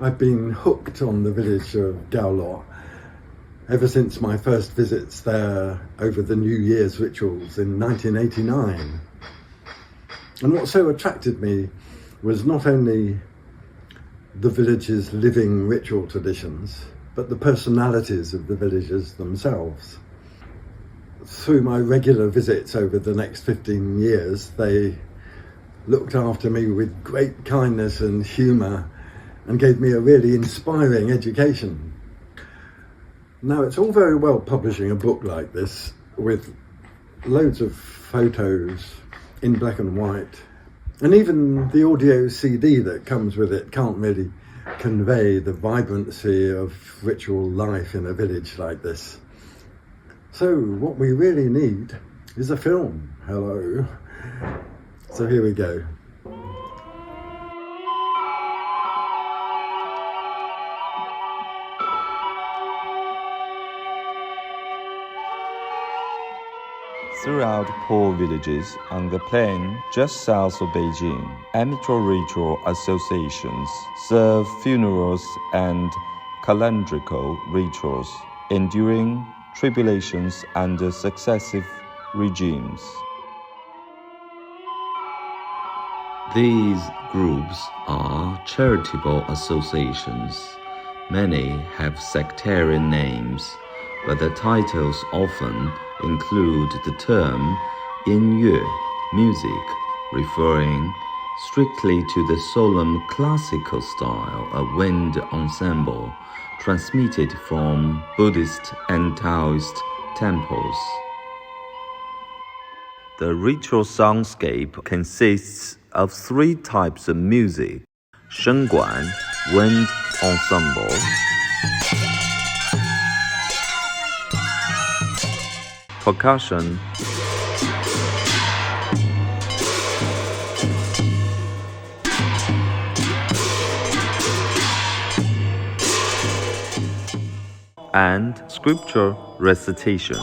I've been hooked on the village of Gaoluo ever since my first visits there over the New Year's rituals in 1989. And what so attracted me was not only the village's living ritual traditions, but the personalities of the villagers themselves. Through my regular visits over the next 15 years, they looked after me with great kindness and humour and gave me a really inspiring education. Now, it's all very well publishing a book like this with loads of photos in black and white, and even the audio CD that comes with it can't really convey the vibrancy of ritual life in a village like this. So what we really need is a film. Hello. So here we go. Throughout poor villages on the plain just south of Beijing, amateur ritual associations serve funerals and calendrical rituals, enduring tribulations under successive regimes. These groups are charitable associations. Many have sectarian names, but the titles often include the term 音乐, music, referring strictly to the solemn classical style of wind ensemble transmitted from Buddhist and Daoist temples. The ritual soundscape consists of 3 types of music: 声管, wind ensemble, percussion, and scripture recitation.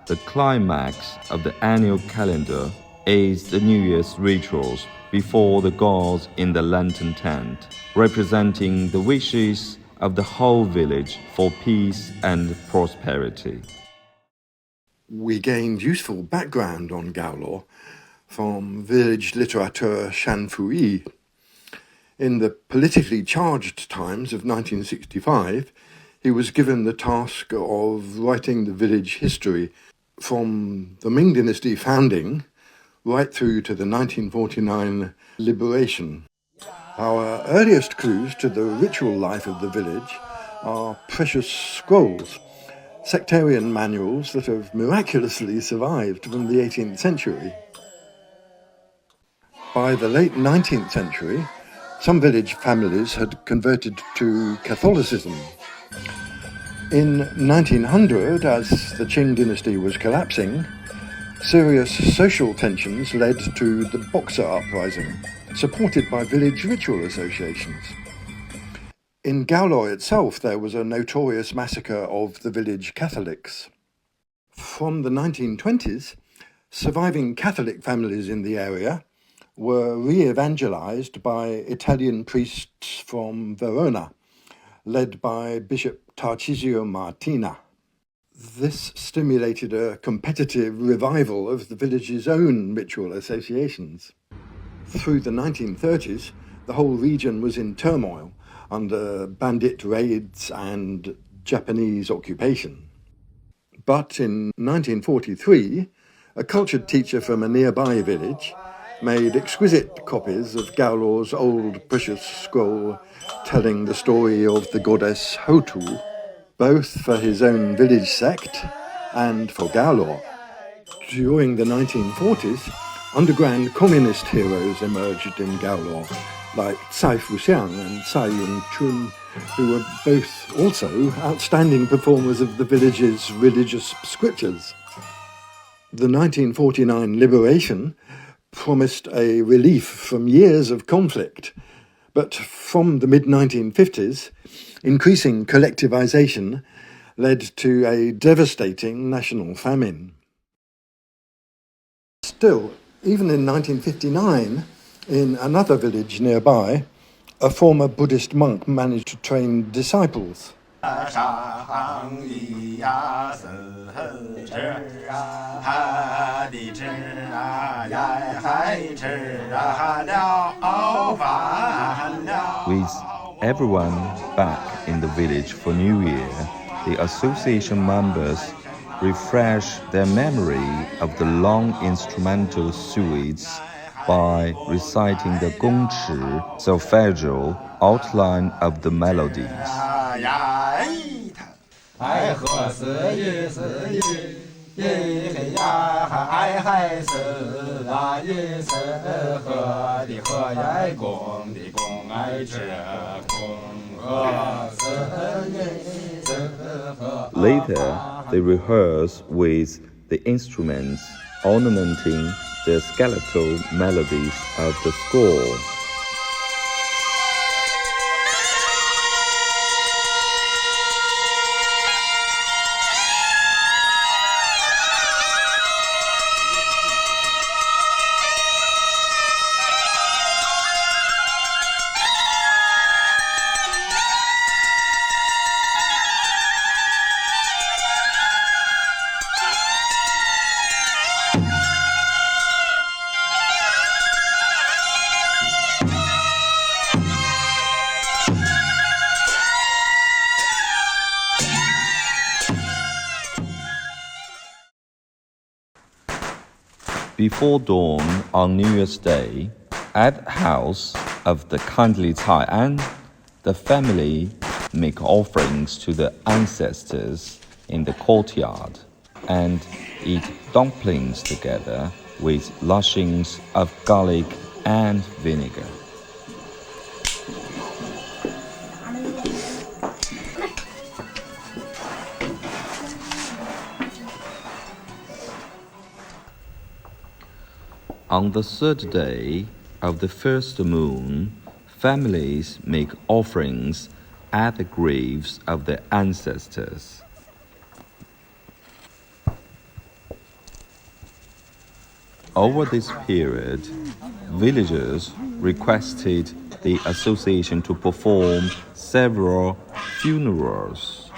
The climax of the annual calendar is the New Year's rituals before the gods in the lantern tent, representing the wishes of the whole village for peace and prosperity. We gained useful background on Gaoluo from village literature Shanfui. In the politically charged times of 1965, he was given the task of writing the village history from the Ming Dynasty founding right through to the 1949 liberation. Our earliest clues to the ritual life of the village are precious scrolls, sectarian manuals that have miraculously survived from the 18th century. By the late 19th century, some village families had converted to Catholicism. In 1900, as the Qing dynasty was collapsing, serious social tensions led to the Boxer Uprising, supported by village ritual associations. In Gaoluo itself, there was a notorious massacre of the village Catholics. From the 1920s, surviving Catholic families in the area were re-evangelized by Italian priests from Verona, led by Bishop Tarcisio Martina. This stimulated a competitive revival of the village's own ritual associations. Through the 1930s, the whole region was in turmoil under bandit raids and Japanese occupation. But in 1943, a cultured teacher from a nearby village made exquisite copies of Gaoluo's old precious scroll telling the story of the goddess Hotu, both for his own village sect and for Gaoluo. During the 1940s, underground communist heroes emerged in Gaoluo, like Cai Fuxiang and Cai Yongchun, who were both also outstanding performers of the village's religious scriptures. The 1949 liberation promised a relief from years of conflict, but from the mid-1950s, increasing collectivization led to a devastating national famine. Still, even in 1959, in another village nearby, a former Buddhist monk managed to train disciples. With everyone back in the village for New Year, the association members refresh their memory of the long instrumental suites by reciting the gongchi solfeggio outline of the melodies. Later, they rehearse with the instruments ornamenting the skeletal melodies of the score. Before dawn on New Year's Day, at the house of the kindly Cai'an, the family make offerings to the ancestors in the courtyard and eat dumplings together with lashings of garlic and vinegar. On the third day of the first moon, families make offerings at the graves of their ancestors. Over this period, villagers requested the association to perform several funerals.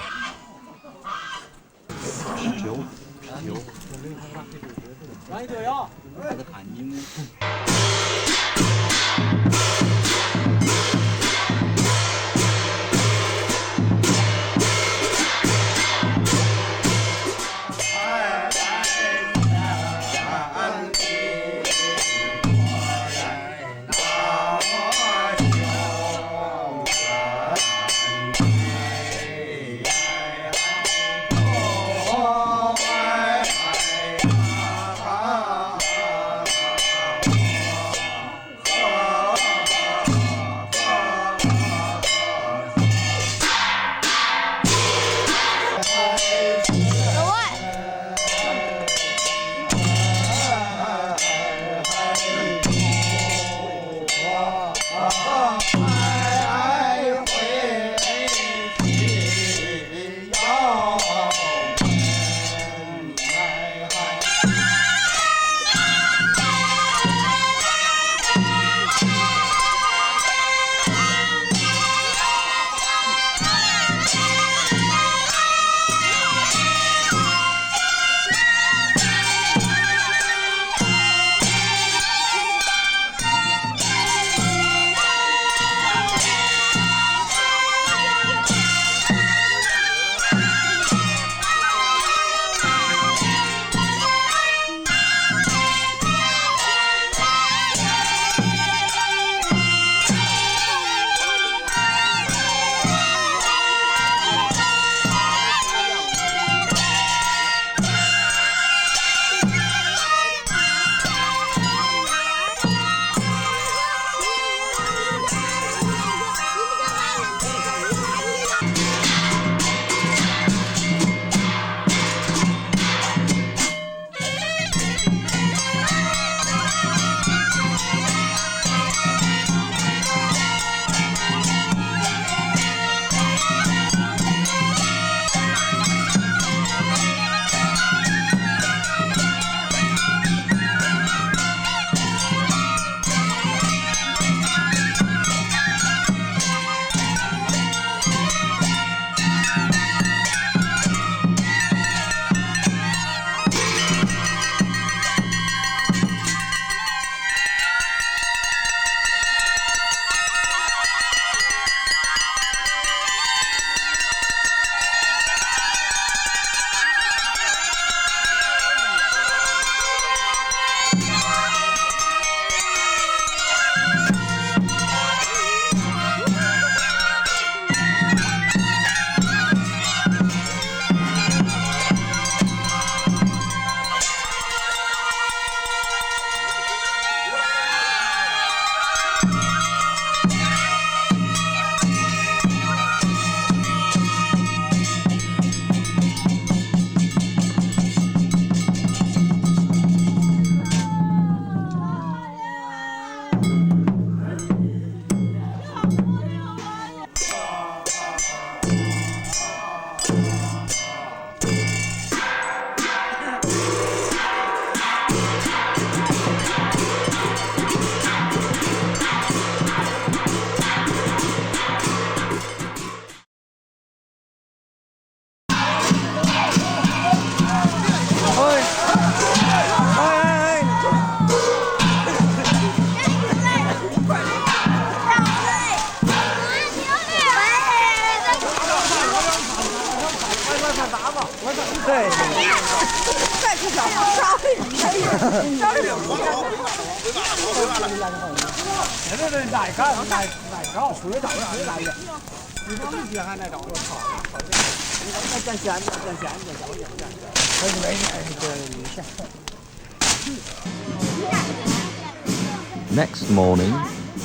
Next morning,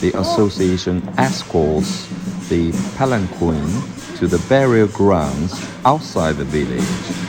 the association escorts the palanquin to the burial grounds outside the village.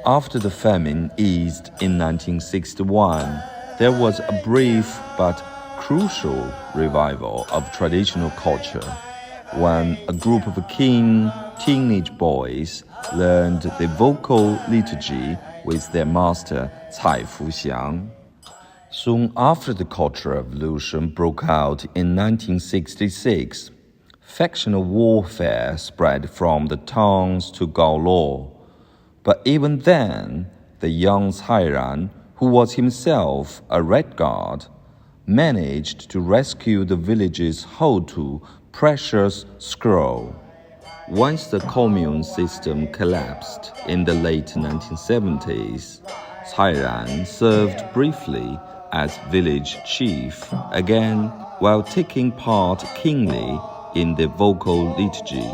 After the famine eased in 1961, there was a brief but crucial revival of traditional culture when a group of keen teenage boys learned the vocal liturgy with their master Cai Fuxiang. Soon after the Cultural Revolution broke out in 1966, factional warfare spread from the towns to Gaoluo. But even then, the young Cairan, who was himself a Red Guard, managed to rescue the village's Hotu precious scroll. Once the commune system collapsed in the late 1970s, Cairan served briefly as village chief again while taking part keenly in the vocal liturgy.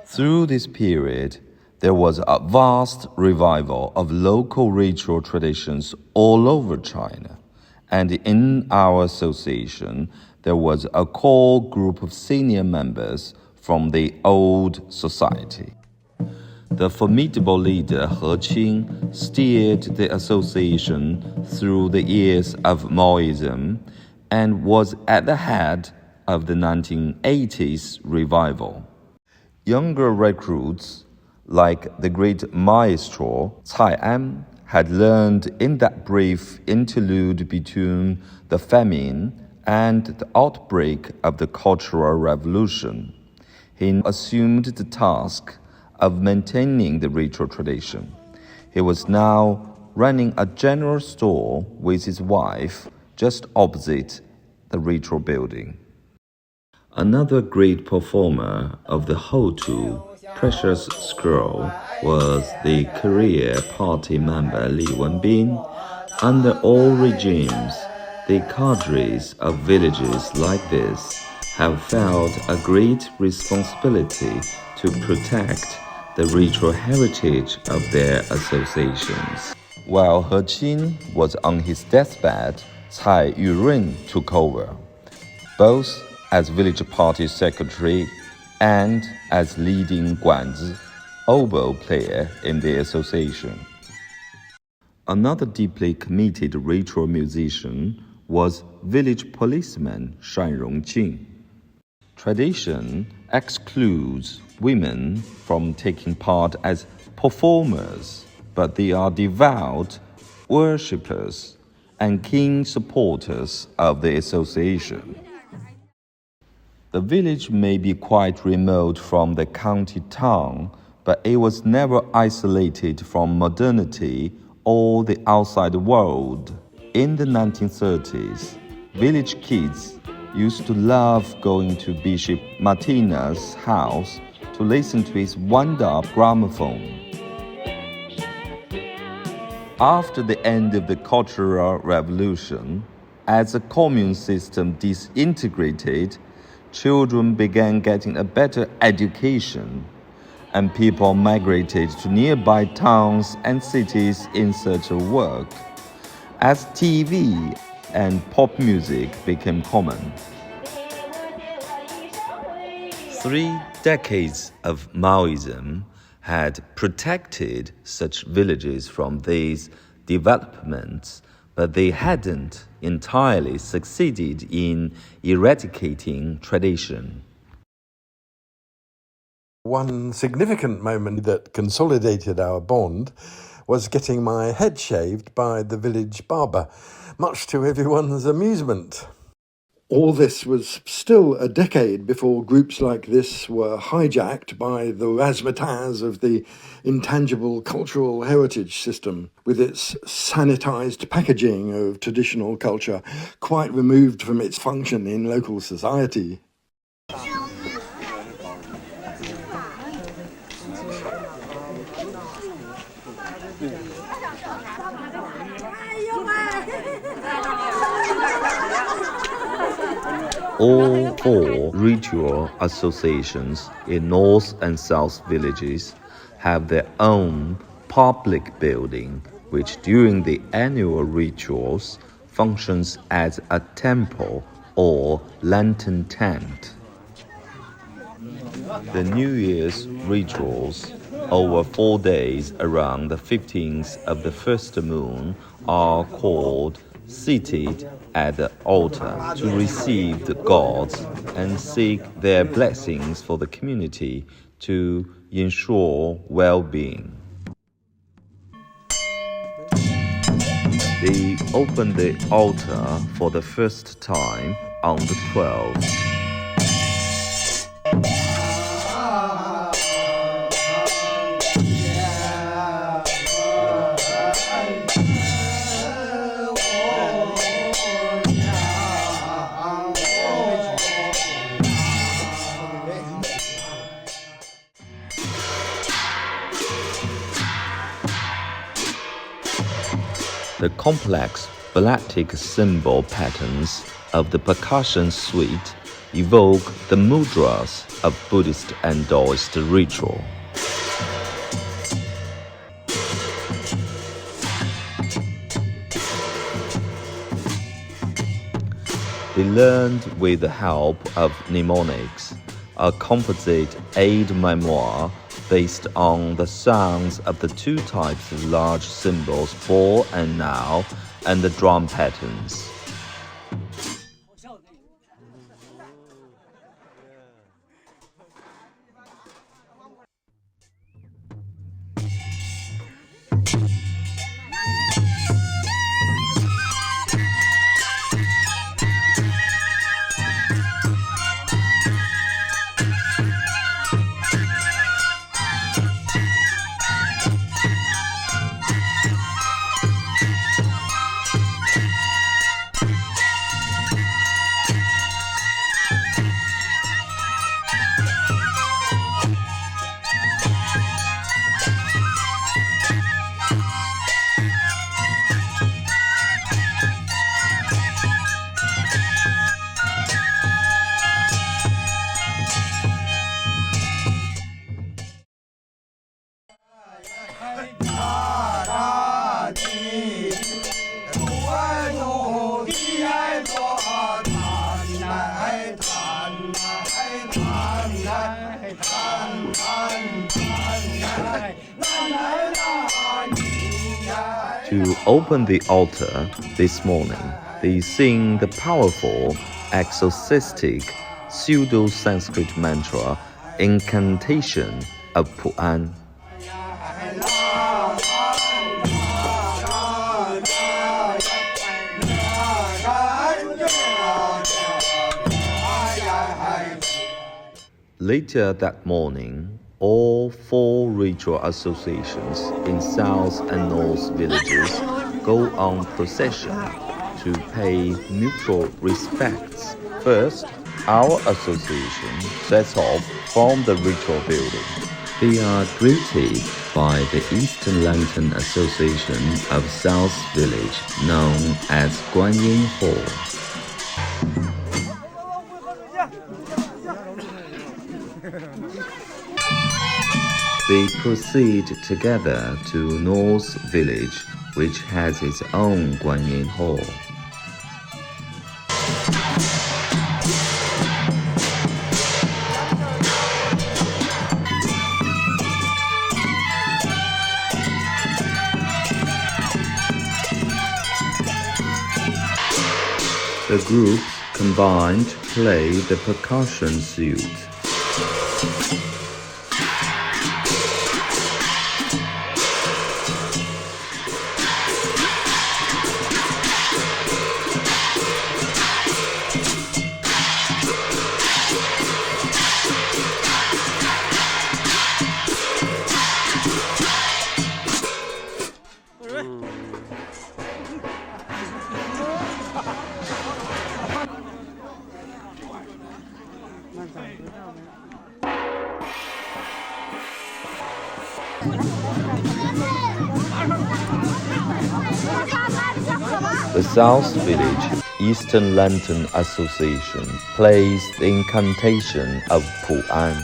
Through this period, there was a vast revival of local ritual traditions all over China, and in our association, there was a core group of senior members from the old society. The formidable leader He Qing steered the association through the years of Maoism and was at the head of the 1980s revival. Younger recruits like the great maestro Cai An had learned in that brief interlude between the famine and the outbreak of the Cultural Revolution. He assumed the task of maintaining the ritual tradition. He was now running a general store with his wife just opposite the ritual building. Another great performer of the Hotu precious scroll was the career party member Li Wenbin. Under all regimes, the cadres of villages like this have felt a great responsibility to protect the ritual heritage of their associations. While He Qing was on his deathbed, Cai Yurun took over, both as village party secretary and as leading guanzi, oboe player in the association. Another deeply committed ritual musician was village policeman Shan Rongjing. Tradition excludes women from taking part as performers, but they are devout worshippers and keen supporters of the association. The village may be quite remote from the county town, but it was never isolated from modernity or the outside world. In the 1930s, village kids used to love going to Bishop Martina's house to listen to his wound-up gramophone. After the end of the Cultural Revolution, as the commune system disintegrated, children began getting a better education, and people migrated to nearby towns and cities in search of work, as TV and pop music became common. 3 decades of Maoism had protected such villages from these developments, but they hadn't entirely succeeded in eradicating tradition. One significant moment that consolidated our bond was getting my head shaved by the village barber, much to everyone's amusement. All this was still a decade before groups like this were hijacked by the razzmatazz of the intangible cultural heritage system, with its sanitized packaging of traditional culture, quite removed from its function in local society. All 4 ritual associations in North and South villages have their own public building, which during the annual rituals functions as a temple or lantern tent. The New Year's rituals over 4 days around the 15th of the first moon are called seated at the altar to receive the gods and seek their blessings for the community to ensure well-being. They open the altar for the first time on the 12th. The complex balletic symbol patterns of the percussion suite evoke the mudras of Buddhist and Daoist ritual. They learned with the help of mnemonics, a composite aide-memoire based on the sounds of the 2 types of large symbols for and now and the drum patterns. To open the altar this morning, they sing the powerful, exorcistic, pseudo-Sanskrit mantra incantation of Pu'an. Later that morning, all 4 ritual associations in South and North villages go on procession to pay mutual respects. First, our association sets off from the ritual building. They are greeted by the Eastern Lantern Association of South Village, known as Guanyin Hall. They proceed together to North Village, which has its own Guanyin Hall. The groups combine to play the percussion suite. The South Village Eastern Lantern Association plays the incantation of Pu'an.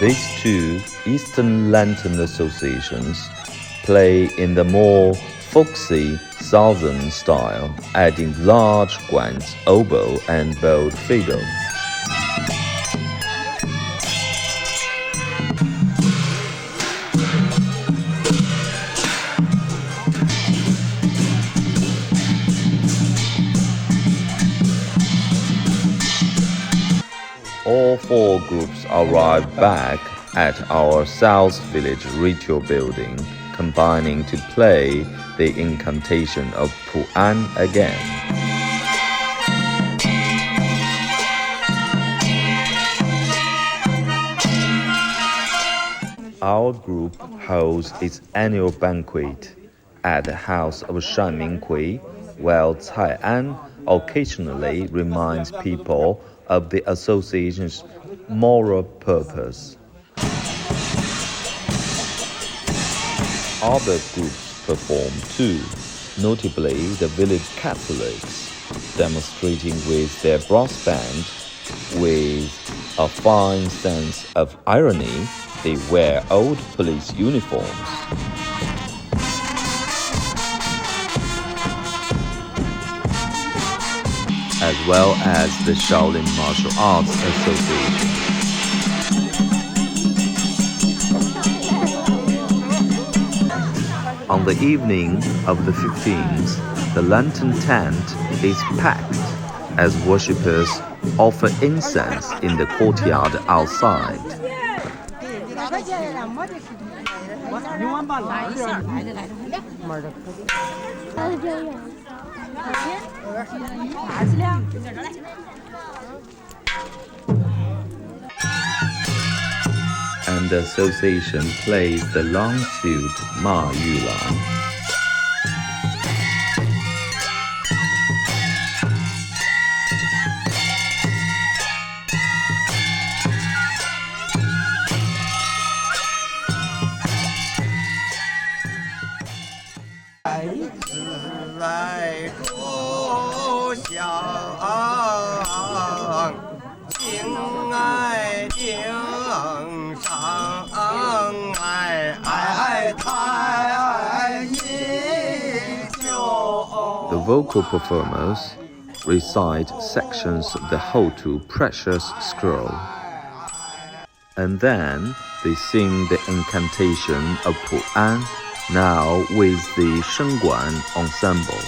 These 2 Eastern Lantern Associations play in the more folksy southern style, adding large guans, oboe, and bowed fiddle. All 4 groups arrive back at our South Village ritual building, combining to play the incantation of Pu'an again. Our group holds its annual banquet at the house of Shan Minghui, while Cai An occasionally reminds people of the association's moral purpose. Other groups perform too, notably the village Catholics, demonstrating with their brass band. With a fine sense of irony, they wear old police uniforms. As well as the Shaolin Martial Arts Association. On the evening of the 15th, the lantern tent is packed as worshippers offer incense in the courtyard outside. And the association plays the long suite Ma Yu Lang. The vocal performers recite sections of the Hotu precious scroll, and then they sing the incantation of Pu'an, now with the Shengguan ensemble.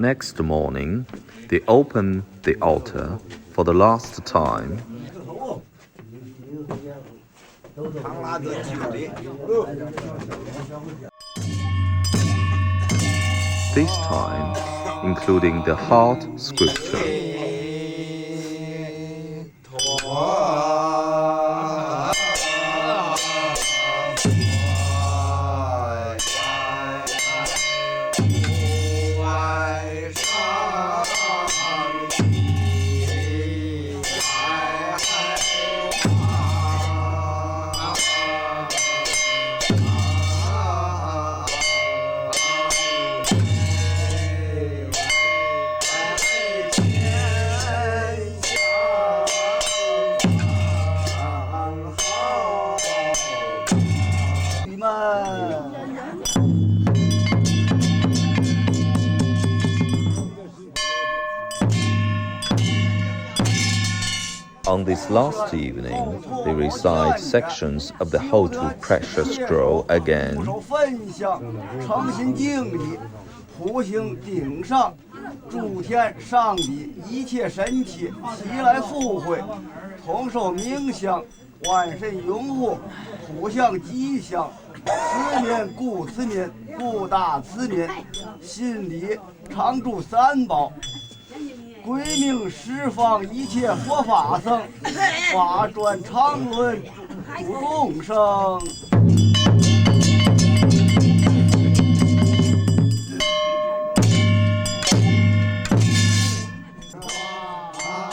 Next morning, they open the altar for the last time. This time, including the heart scripture. On this last evening, they recite sections of the whole two precious scroll again.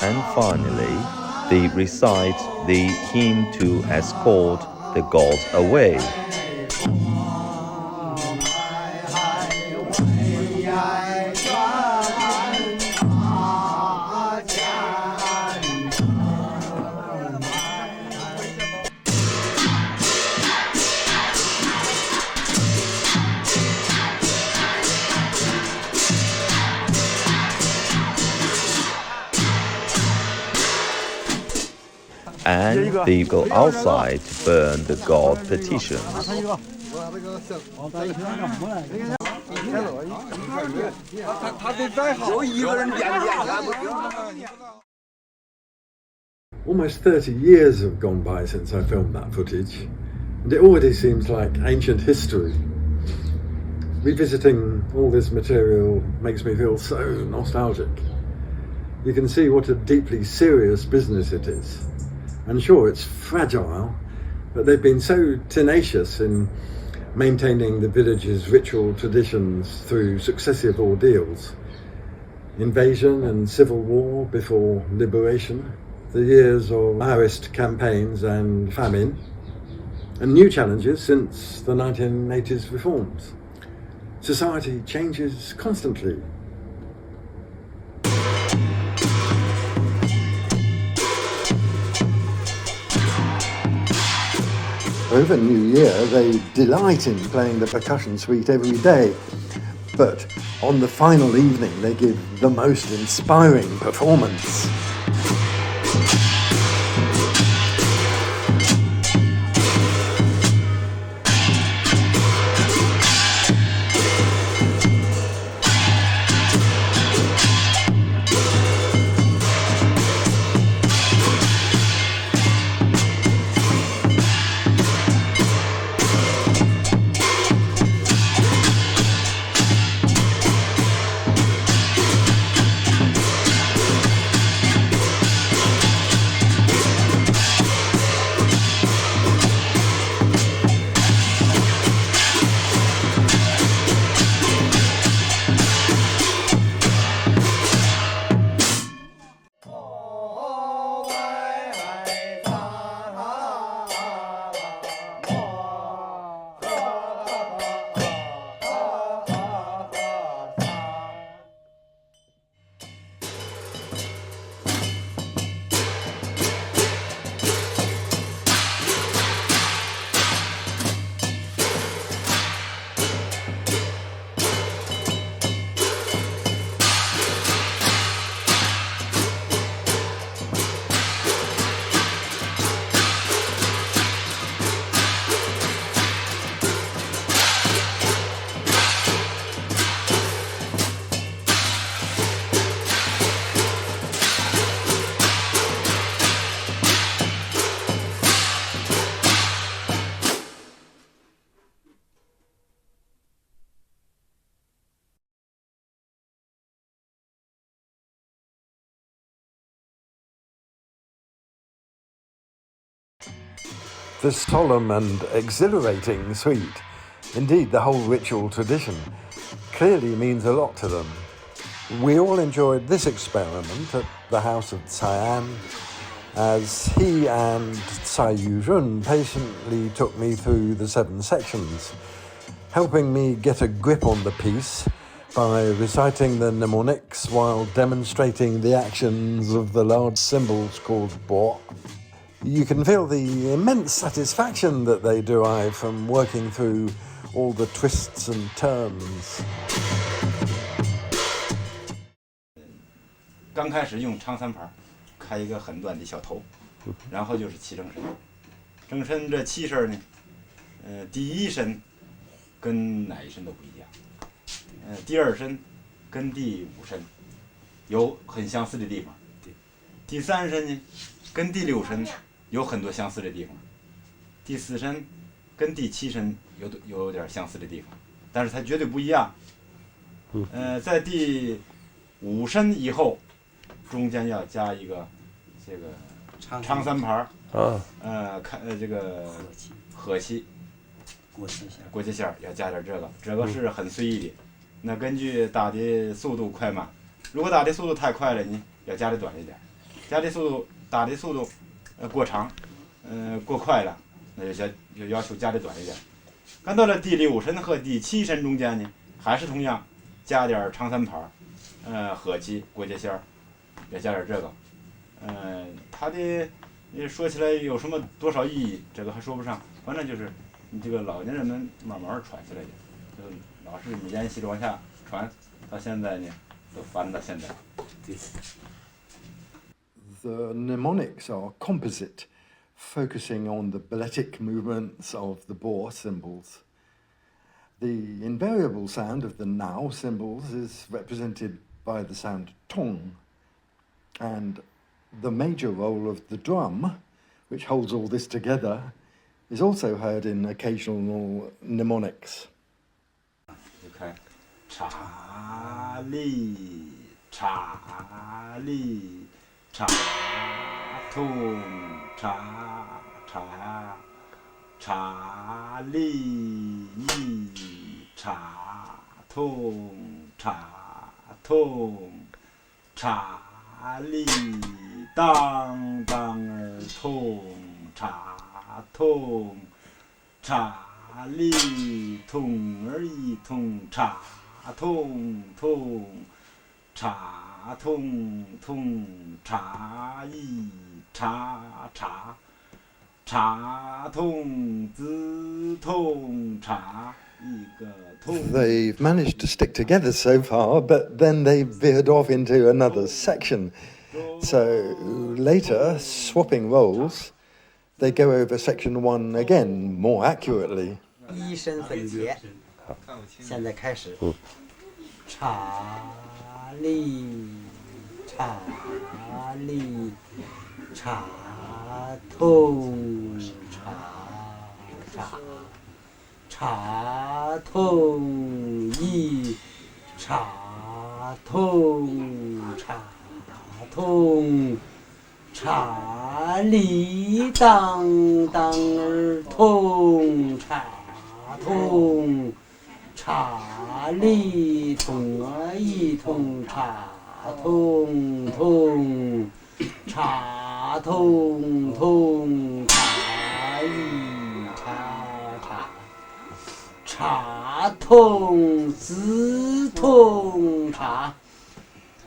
And finally, they recite the hymn to escort the gods away. And they go outside to burn the god petitions. Almost 30 years have gone by since I filmed that footage, and it already seems like ancient history. Revisiting all this material makes me feel so nostalgic. You can see what a deeply serious business it is. And sure, it's fragile, but they've been so tenacious in maintaining the village's ritual traditions through successive ordeals. Invasion and civil war before liberation, the years of Daoist campaigns and famine, and new challenges since the 1980s reforms. Society changes constantly. Over New Year, they delight in playing the percussion suite every day, but on the final evening, they give the most inspiring performance. the solemn and exhilarating suite, indeed the whole ritual tradition, clearly means a lot to them. We all enjoyed this experiment at the house of Cyan, as he and Tsai Yuzhun patiently took me through the 7 sections, helping me get a grip on the piece by reciting the mnemonics while demonstrating the actions of the large symbols called bo. You can feel the immense satisfaction that they derive from working through all the twists and turns. 刚开始用长3盘开一个很短的小头，然后就是7正身。正身这7声呢，第1声跟哪一声都不一样，第2声跟第5声有很相似的地方，第3声呢跟第6声有很多相似的地方，第4声跟第7声有点相似的地方，但是它绝对不一样。在第5声以后。 中间要加一个这个长3盘这个和气过节线要加点这个是很随意的。那根据打的速度快慢，如果打的速度太快了，你要加的短一点；打的速度过长，过快了，那就要求加的短一点。看到了第6声和第7声中间呢，还是同样加点长3盘和气过节线。 要加点这个，它的说起来有什么多少意义，这个还说不上，反正就是你这个老年人们慢慢传下来的，就老是沿袭着往下传，到现在呢都传到现在。The mnemonics are composite, focusing on the balletic movements of the bo symbols. The invariable sound of the now symbols is represented by the sound tong. And the major role of the drum, which holds all this together, is also heard in occasional mnemonics. 就看茶里茶里茶通茶茶茶里茶通茶通茶。 茶里当当儿通茶通，茶里通儿一通茶通通，茶通通茶一茶茶，茶通子通茶。 They've managed to stick together so far, but then they veered off into another section. So later, swapping roles, they go over section 1 again more accurately. 一声分别，现在开始。茶里茶里茶通茶茶。 茶通一，茶通茶通，茶里当当儿通茶通，茶里通儿一通茶通通，茶通通茶一茶。 茶通子通茶，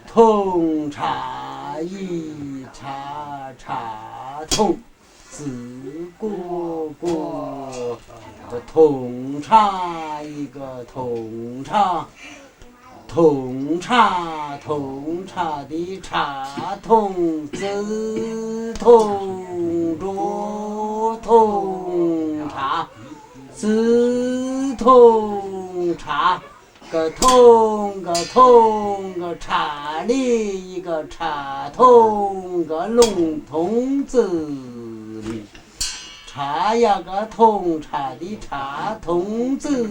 通茶一茶茶通子过过，通茶一个通茶，通茶通茶的茶通子通着通茶。 子通茶，个通个通个茶里一个茶通个龙通子里，茶呀个通茶的茶通子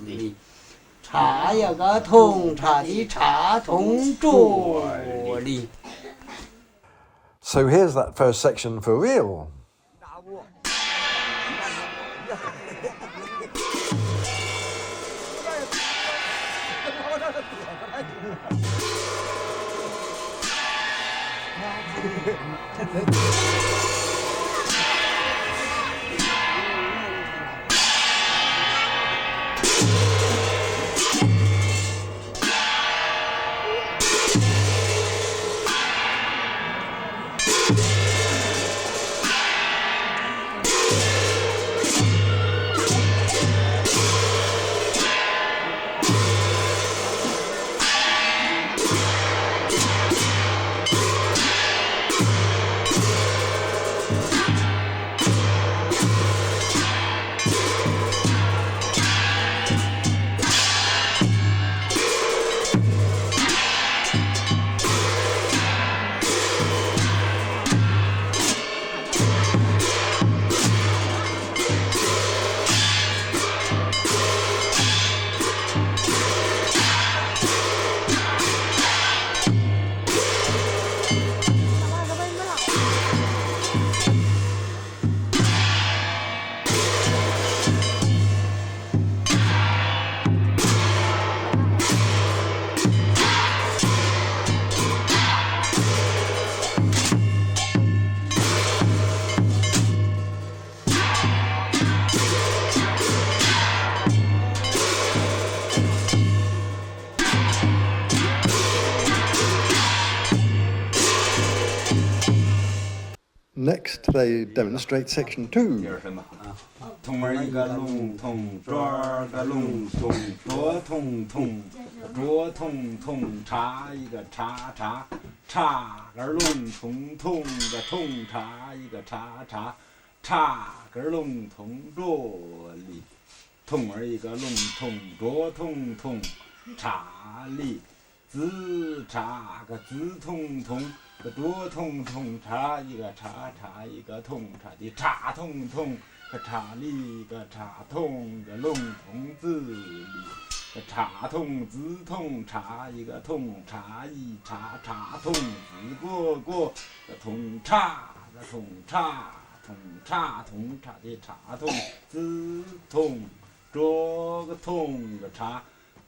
里，茶呀个通茶的茶通桌里。So here's that first section for real. Next, they demonstrate section 2. 是什么？筒儿一个笼筒，桌儿个笼筒，桌筒筒，桌筒筒，茶一个茶茶，茶个笼筒筒个筒茶一个茶茶，茶个笼筒桌里，筒儿一个笼筒，桌筒筒，茶里，字茶个字筒筒。个桌筒筒茶一个茶茶一个筒茶的茶筒筒个茶里个茶筒个笼筒子里个茶筒子筒茶一个筒茶一茶茶筒子过个筒茶个筒茶筒茶筒茶的茶筒子筒桌个筒个茶。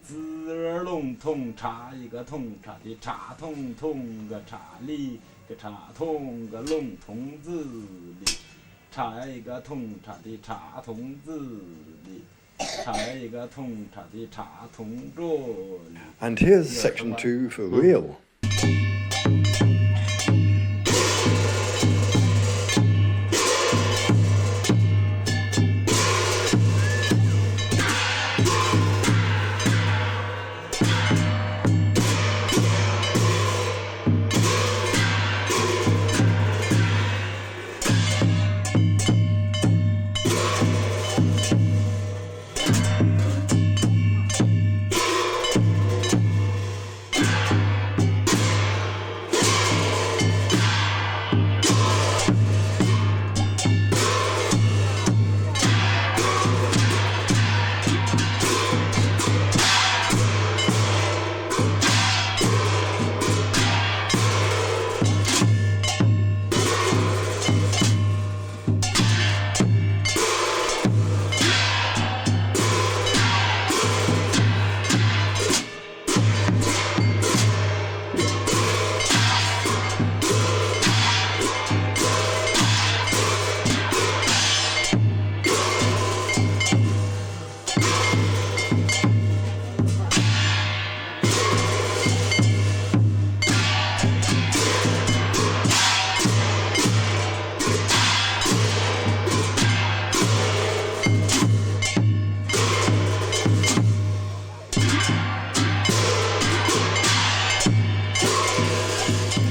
字儿笼筒茶一个筒茶的茶筒筒个茶里个茶筒个笼筒子里，茶一个筒茶的茶筒子里，茶一个筒茶的茶筒桌里。And here's section 2 for real.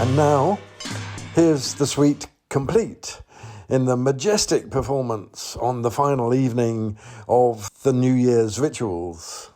And now, here's the suite complete in the majestic performance on the final evening of the New Year's rituals.